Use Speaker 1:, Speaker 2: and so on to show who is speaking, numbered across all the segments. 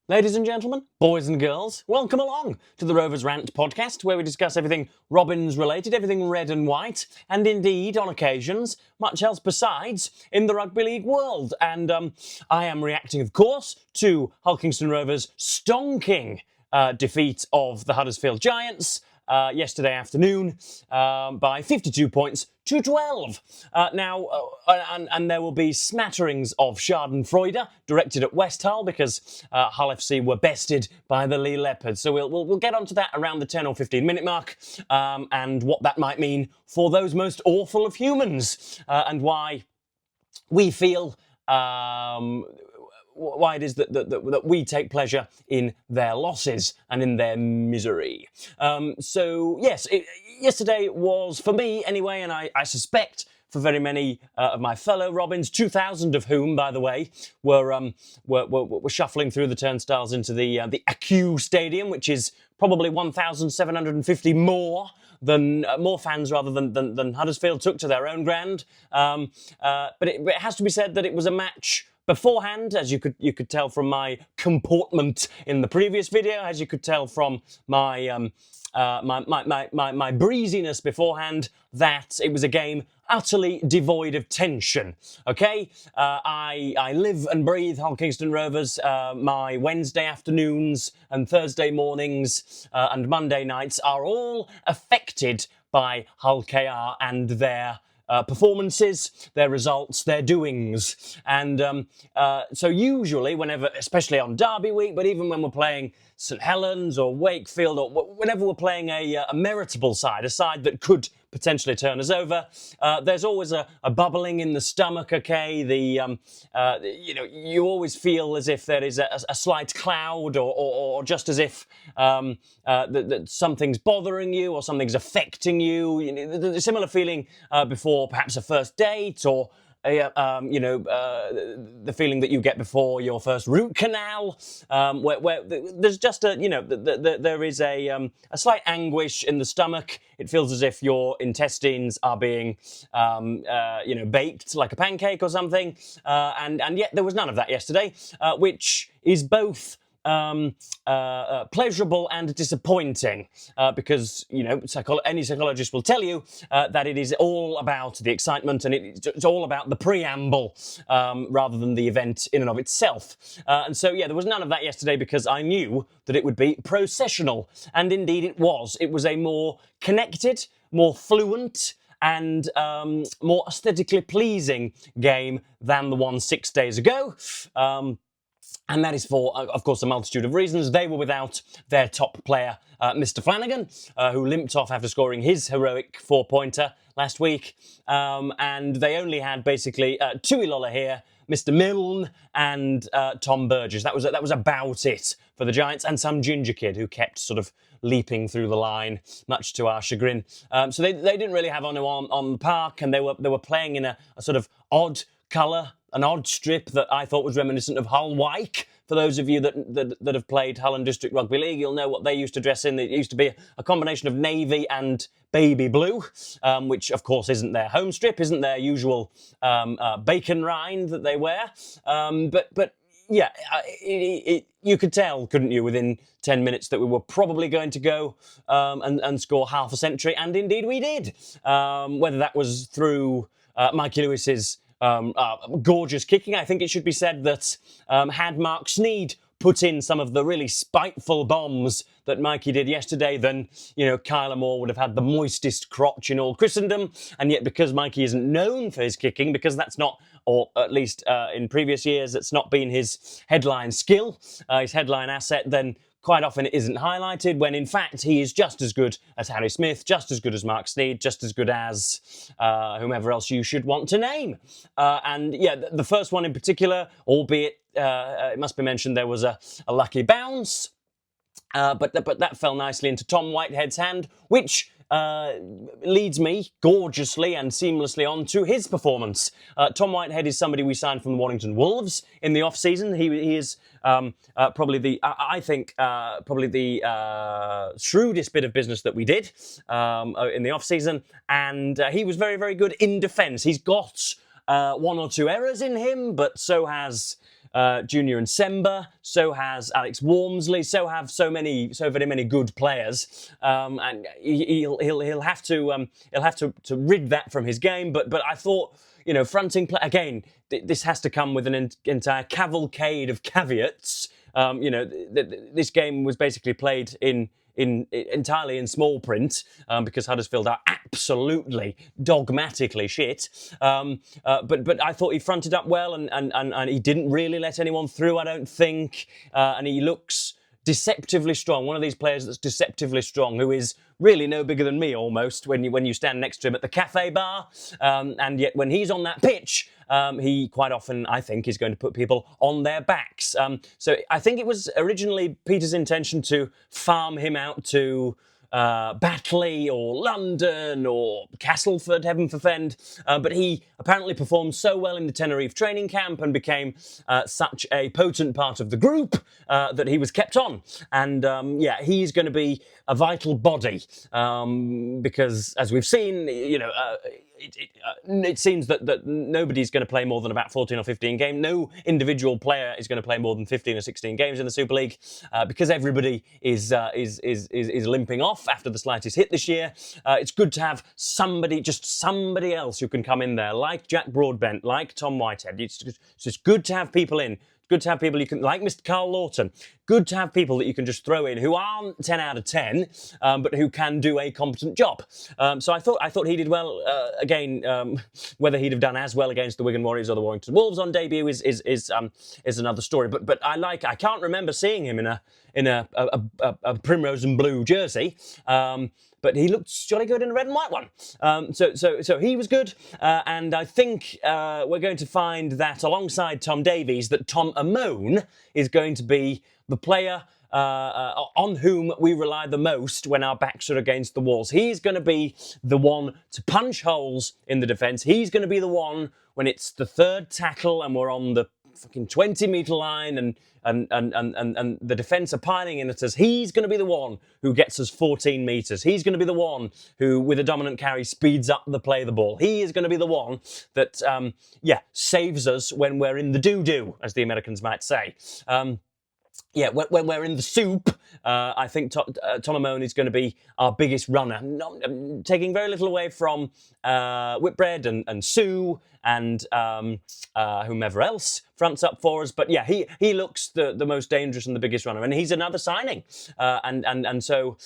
Speaker 1: Ladies and gentlemen, boys and girls, welcome along to the Rovers Rant podcast, where we discuss everything Robins related, everything red and white, and indeed, on occasions, much else besides in the rugby league world. And I am reacting, of course, to Hull Kingston Rovers' stonking defeat of the Huddersfield Giants yesterday afternoon by 52 points to 12. And there will be smatterings of Schadenfreude directed at West Hull because Hull FC were bested by the Leigh Leopards. So we'll get onto that around the 10 or 15 minute mark and what that might mean for those most awful of humans and why we feel why it is that we take pleasure in their losses and in their misery. So, yes, yesterday was, for me anyway, and I suspect for very many of my fellow Robins, 2,000 of whom, by the way, were shuffling through the turnstiles into the AQ Stadium, which is probably 1,750 more fans rather than Huddersfield took to their own ground. But it has to be said that it was a match beforehand, as you could tell from my comportment in the previous video, as you could tell from my my breeziness beforehand, that it was a game utterly devoid of tension. Okay, I live and breathe Hull Kingston Rovers. My Wednesday afternoons and Thursday mornings and Monday nights are all affected by Hull KR and their performances, their results, their doings. And so usually whenever, especially on Derby week, but even when we're playing St Helens or Wakefield, or whenever we're playing a meritable side, a side that could potentially turn us over, there's always a bubbling in the stomach, okay? You always feel as if there is a slight cloud or just as if that something's bothering you or something's affecting you. The similar feeling before perhaps a first date or the feeling that you get before your first root canal, where there's just there is a slight anguish in the stomach. It feels as if your intestines are being, baked like a pancake or something, and yet there was none of that yesterday, which is both pleasurable and disappointing because any psychologist will tell you that it is all about the excitement and it's all about the preamble rather than the event in and of itself. And so there was none of that yesterday because I knew that it would be processional, and indeed it was. It was a more connected, more fluent and more aesthetically pleasing game than the one 6 days ago. And that is for, of course, a multitude of reasons. They were without their top player, Mr. Flanagan, who limped off after scoring his heroic four-pointer last week. And they only had basically Tui Lola here, Mr. Milne, and Tom Burgess. That was about it for the Giants, and some ginger kid who kept sort of leaping through the line, much to our chagrin. So they didn't really have anyone on the park, and they were playing in a sort of odd colour, an odd strip that I thought was reminiscent of Hull Wyke. For those of you that have played Hull and District Rugby League, you'll know what they used to dress in. It used to be a combination of navy and baby blue, which of course isn't their home strip, isn't their usual bacon rind that they wear. But you could tell, couldn't you, within 10 minutes that we were probably going to go and score half a century, and indeed we did. Whether that was through Mikey Lewis's gorgeous kicking. I think it should be said that had Mark Sneed put in some of the really spiteful bombs that Mikey did yesterday, then, Kyler Moore would have had the moistest crotch in all Christendom. And yet, because Mikey isn't known for his kicking, because that's not, or at least in previous years, it's not been his headline skill, his headline asset, then quite often it isn't highlighted, when in fact he is just as good as Harry Smith, just as good as Mark Sneed, just as good as whomever else you should want to name. The first one in particular, albeit it must be mentioned there was a lucky bounce, but that fell nicely into Tom Whitehead's hand, which leads me gorgeously and seamlessly on to his performance. Tom Whitehead is somebody we signed from the Warrington Wolves in the off-season. He is probably the shrewdest bit of business that we did in the off-season, and he was very, very good in defence. He's got one or two errors in him, but so has Junior and Semba. So has Alex Walmsley. So have so very many good players. And he'll have to rid that from his game. But I thought, fronting play again. This has to come with an entire cavalcade of caveats. This game was basically played entirely in small print because Huddersfield are absolutely dogmatically shit. But I thought he fronted up well and he didn't really let anyone through, I don't think. And he looks deceptively strong. One of these players that's deceptively strong, who is really no bigger than me almost when you stand next to him at the cafe bar. And yet when he's on that pitch, he quite often, I think, is going to put people on their backs. So I think it was originally Peter's intention to farm him out to Batley or London or Castleford, heaven forfend, but he apparently performed so well in the Tenerife training camp and became such a potent part of the group that he was kept on. And he's going to be a vital body because, as we've seen, it seems that nobody's going to play more than about 14 or 15 games. No individual player is going to play more than 15 or 16 games in the Super League because everybody is limping off after the slightest hit this year. It's good to have somebody else who can come in there, like Jack Broadbent, like Tom Whitehead. It's just good to have people in. Good to have people you can, like Mr. Carl Lawton, good to have people that you can just throw in who aren't 10 out of 10, but who can do a competent job. So I thought he did well. Again, whether he'd have done as well against the Wigan Warriors or the Warrington Wolves on debut is another story. But I can't remember seeing him in a primrose and blue jersey. But he looked jolly good in a red and white one. So he was good. And I think we're going to find that alongside Tom Davies, that Tom Amone is going to be the player on whom we rely the most when our backs are against the walls. He's going to be the one to punch holes in the defence. He's going to be the one when it's the third tackle and we're on the fucking 20-metre line and the defence are piling in at us. He's going to be the one who gets us 14 metres. He's going to be the one who, with a dominant carry, speeds up the play of the ball. He is going to be the one that, saves us when we're in the doo-doo, as the Americans might say. When we're in the soup, I think Tom Amone is going to be our biggest runner. Taking very little away from Whitbread and Sue and whomever else fronts up for us. But yeah, he looks the most dangerous and the biggest runner. And he's another signing. So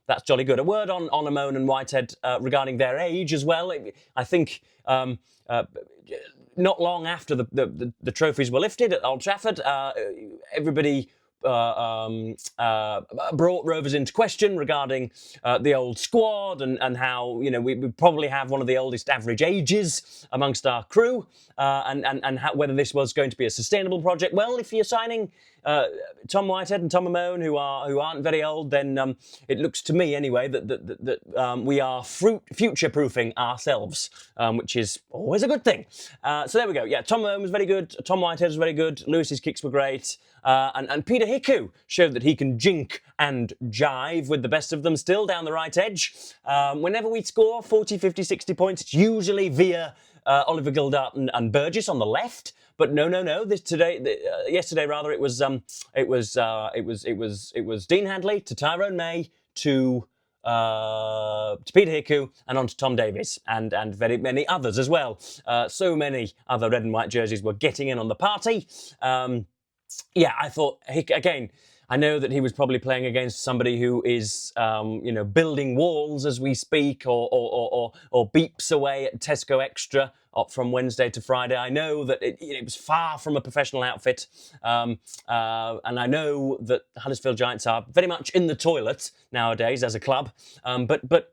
Speaker 1: that's jolly good. A word on Amone and Whitehead regarding their age as well. I think not long after the trophies were lifted at Old Trafford, everybody brought Rovers into question regarding the old squad and how we probably have one of the oldest average ages amongst our crew and whether this was going to be a sustainable project. Well, if you're signing Tom Whitehead and Tom Amone, who aren't very old, then it looks to me anyway that we are future-proofing ourselves, which is always a good thing. So there we go. Yeah, Tom Amone was very good. Tom Whitehead was very good. Lewis's kicks were great. And Peter Hiku showed that he can jink and jive with the best of them still down the right edge. Whenever we score 40, 50, 60 points, it's usually via Oliver Gildart and Burgess on the left. But no. Yesterday rather, it was Dean Hadley to Tyrone May to Peter Hiku and on to Tom Davies and very many others as well. So many other red and white jerseys were getting in on the party. I thought, again, I know that he was probably playing against somebody who is, building walls as we speak or beeps away at Tesco Extra from Wednesday to Friday. I know that it was far from a professional outfit. And I know that Huddersfield Giants are very much in the toilet nowadays as a club. But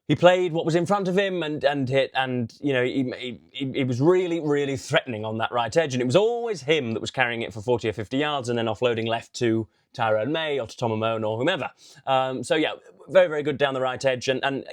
Speaker 1: he played what was in front of him and hit, and he was really, really threatening on that right edge, and it was always him that was carrying it for 40 or 50 yards and then offloading left to Tyrone May or to Tom Amone or whomever. Very, very good down the right edge, and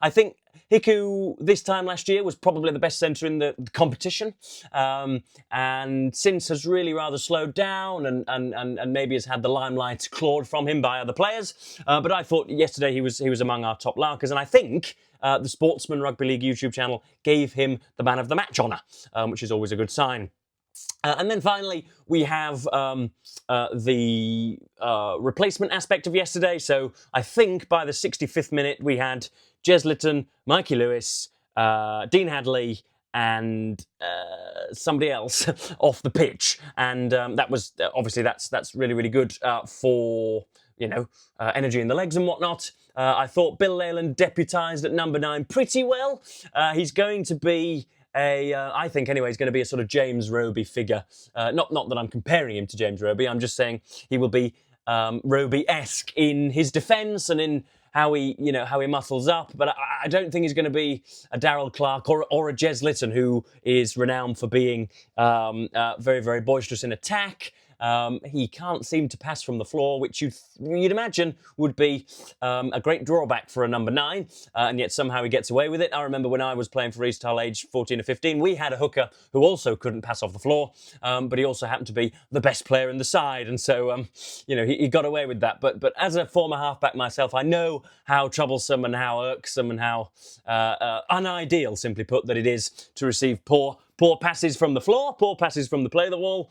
Speaker 1: I think Hiku this time last year was probably the best centre in the competition, and since has really rather slowed down and maybe has had the limelight clawed from him by other players. But I thought yesterday he was among our top larkers, and I think the Sportsman Rugby League YouTube channel gave him the Man of the Match honour, which is always a good sign. And then finally, we have the replacement aspect of yesterday. So I think by the 65th minute, we had Jez Litton, Mikey Lewis, Dean Hadley, and somebody else off the pitch. And that was obviously that's really, really good for energy in the legs and whatnot. I thought Bill Leyland deputised at number 9 pretty well. He's going to be I think anyway, he's going to be a sort of James Roby figure. Not that I'm comparing him to James Roby. I'm just saying he will be Roby-esque in his defence and in how he muscles up. But I don't think he's going to be a Darrell Clarke or a Jez Litton, who is renowned for being very, very boisterous in attack. He can't seem to pass from the floor, which you'd imagine would be a great drawback for a number 9, and yet somehow he gets away with it. I remember when I was playing for East Hull, age 14 or 15, we had a hooker who also couldn't pass off the floor, but he also happened to be the best player in the side, and so he got away with that. But as a former halfback myself, I know how troublesome and how irksome and how unideal, simply put, that it is to receive poor passes from the floor, poor passes from the play of the wall.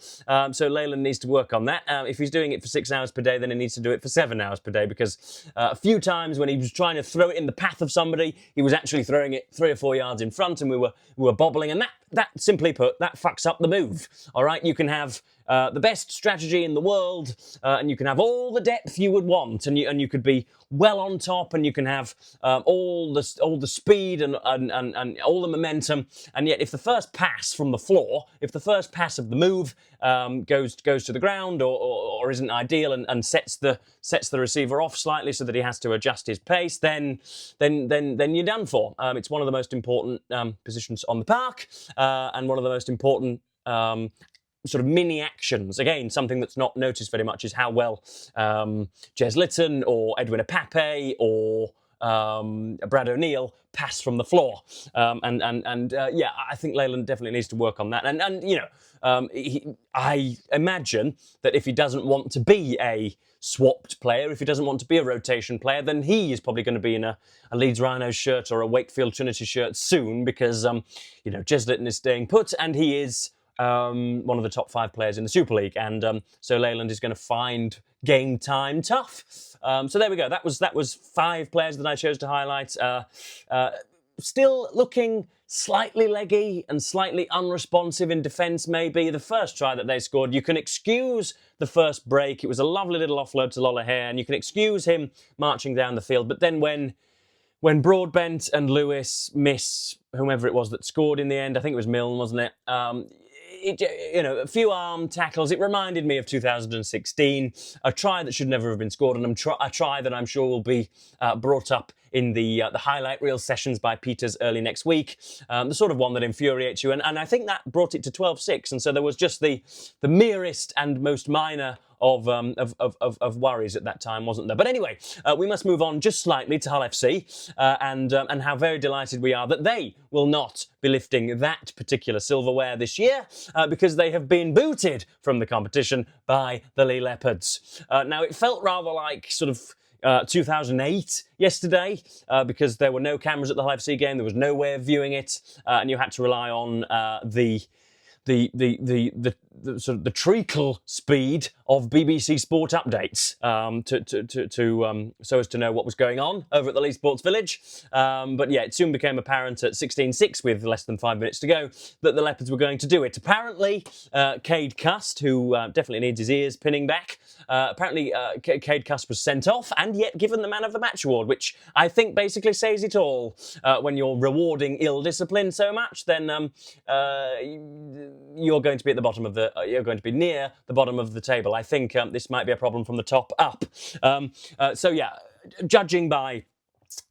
Speaker 1: So Leyland needs to work on that. If he's doing it for 6 hours per day, then he needs to do it for 7 hours per day, because a few times when he was trying to throw it in the path of somebody, he was actually throwing it 3 or 4 yards in front, and we were bobbling. And that simply put, that fucks up the move. All right, you can have the best strategy in the world, and you can have all the depth you would want, and you could be well on top, and you can have all the speed and all the momentum, and yet if the first pass from the floor, if the first pass of the move goes to the ground or isn't ideal and sets the receiver off slightly so that he has to adjust his pace, then you're done for. It's one of the most important positions on the park, and one of the most important sort of mini actions. Again, something that's not noticed very much is how well Jez Litton or Edwin Apape or Brad O'Neill pass from the floor. I think Leyland definitely needs to work on that. I imagine that if he doesn't want to be a swapped player, if he doesn't want to be a rotation player, then he is probably going to be in a Leeds Rhinos shirt or a Wakefield Trinity shirt soon, because Jez Litton is staying put, and he is one of the top 5 players in the Super League, and so Leyland is going to find game time tough. So there we go. That was 5 players that I chose to highlight. Still looking slightly leggy and slightly unresponsive in defence, maybe. The first try that they scored, you can excuse the first break. It was a lovely little offload to Lollahair, and you can excuse him marching down the field. But then when Broadbent and Lewis miss whomever it was that scored in the end, I think it was Milne, wasn't it? A few arm tackles. It reminded me of 2016, a try that should never have been scored, and a try that I'm sure will be brought up in the highlight reel sessions by Peters early next week. The sort of one that infuriates you, and I think that brought it to 12-6, and so there was just the merest and most minor of worries at that time, wasn't there? But anyway, we must move on just slightly to Hull FC, and how very delighted we are that they will not be lifting that particular silverware this year, because they have been booted from the competition by the Leigh Leopards. Now, it felt rather like sort of 2008 yesterday, because there were no cameras at the Hull FC game, there was no way of viewing it, and you had to rely on the sort of the treacle speed of BBC Sport updates so as to know what was going on over at the Leigh Sports Village. But yeah, it soon became apparent at 16-6, with less than 5 minutes to go, that the Leopards were going to do it. Apparently, Cade Cust, who definitely needs his ears pinning back, Cade Cust was sent off and yet given the Man of the Match award, which I think basically says it all. When you're rewarding ill discipline so much, then you're going to be at the bottom of you're going to be near the bottom of the table. I think this might be a problem from the top up. Judging by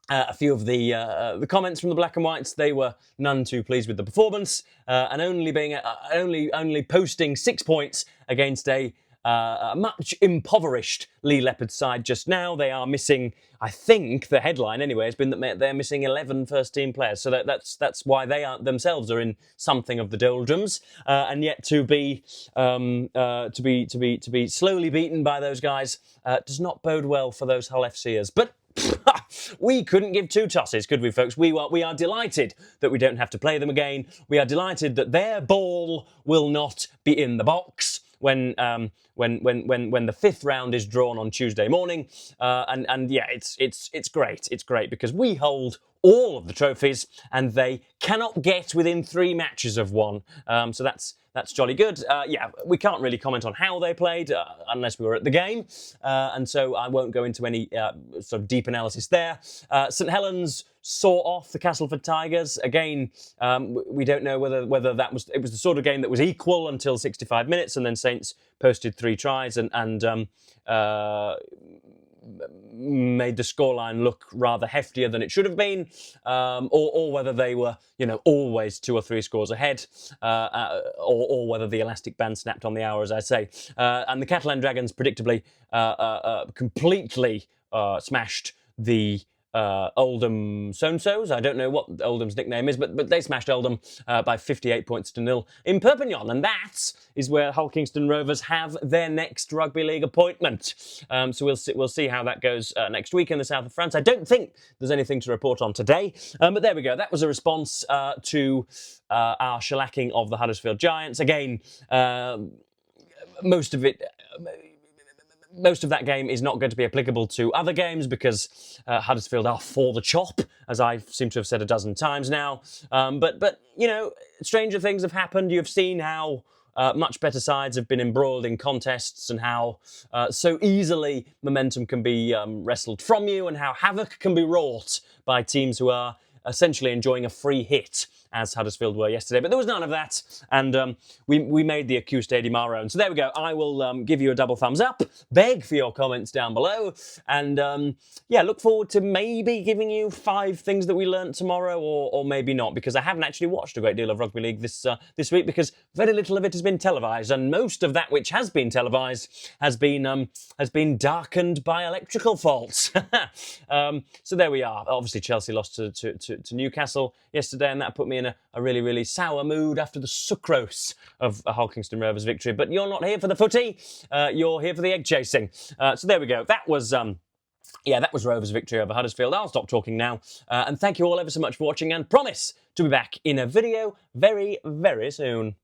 Speaker 1: a few of the comments from the Black and Whites, they were none too pleased with the performance, and only posting 6 points against a much impoverished Leigh Leopards side just now. They are missing, I think the headline anyway has been that they're missing 11 first-team players, so that's why they themselves are in something of the doldrums, and yet to be slowly beaten by those guys does not bode well for those Hull FCers. But We couldn't give two tosses, could we, folks? We are delighted that we don't have to play them again. We are delighted that their ball will not be in the box when the fifth round is drawn on Tuesday morning. And yeah, it's great. It's great because we hold all of the trophies and they cannot get within 3 matches of one. So that's jolly good. Yeah, we can't really comment on how they played unless we were at the game, and so I won't go into any sort of deep analysis there. St Helens saw off the Castleford Tigers. Again, we don't know whether it was the sort of game that was equal until 65 minutes, and then Saints posted 3 tries and made the scoreline look rather heftier than it should have been, or whether they were, always 2 or 3 scores ahead, or whether the elastic band snapped on the hour, as I say. And the Catalan Dragons predictably completely smashed the Oldham So-and-Sos. I don't know what Oldham's nickname is, but they smashed Oldham by 58 points to 0 in Perpignan, and that is where Hull Kingston Rovers have their next rugby league appointment. So we'll see how that goes next week in the south of France. I don't think there's anything to report on today, but there we go. That was a response to our shellacking of the Huddersfield Giants. Again, most of that game is not going to be applicable to other games because Huddersfield are for the chop, as I seem to have said a dozen times now. But stranger things have happened. You've seen how much better sides have been embroiled in contests and how so easily momentum can be wrestled from you and how havoc can be wrought by teams who are essentially enjoying a free hit, as Huddersfield were yesterday. But there was none of that, and we made the Acue Stadium our own. So there we go. I will give you a double thumbs up, beg for your comments down below, and yeah, look forward to maybe giving you 5 things that we learnt tomorrow, or maybe not, because I haven't actually watched a great deal of rugby league this week, because very little of it has been televised, and most of that which has been televised has been darkened by electrical faults. So there we are. Obviously, Chelsea lost to Newcastle yesterday, and that put me in a really, really sour mood after the sucrose of a Hull Kingston Rovers victory. But you're not here for the footy, you're here for the egg chasing. So there we go. That was Rovers' victory over Huddersfield. I'll stop talking now, and thank you all ever so much for watching, and promise to be back in a video very, very soon.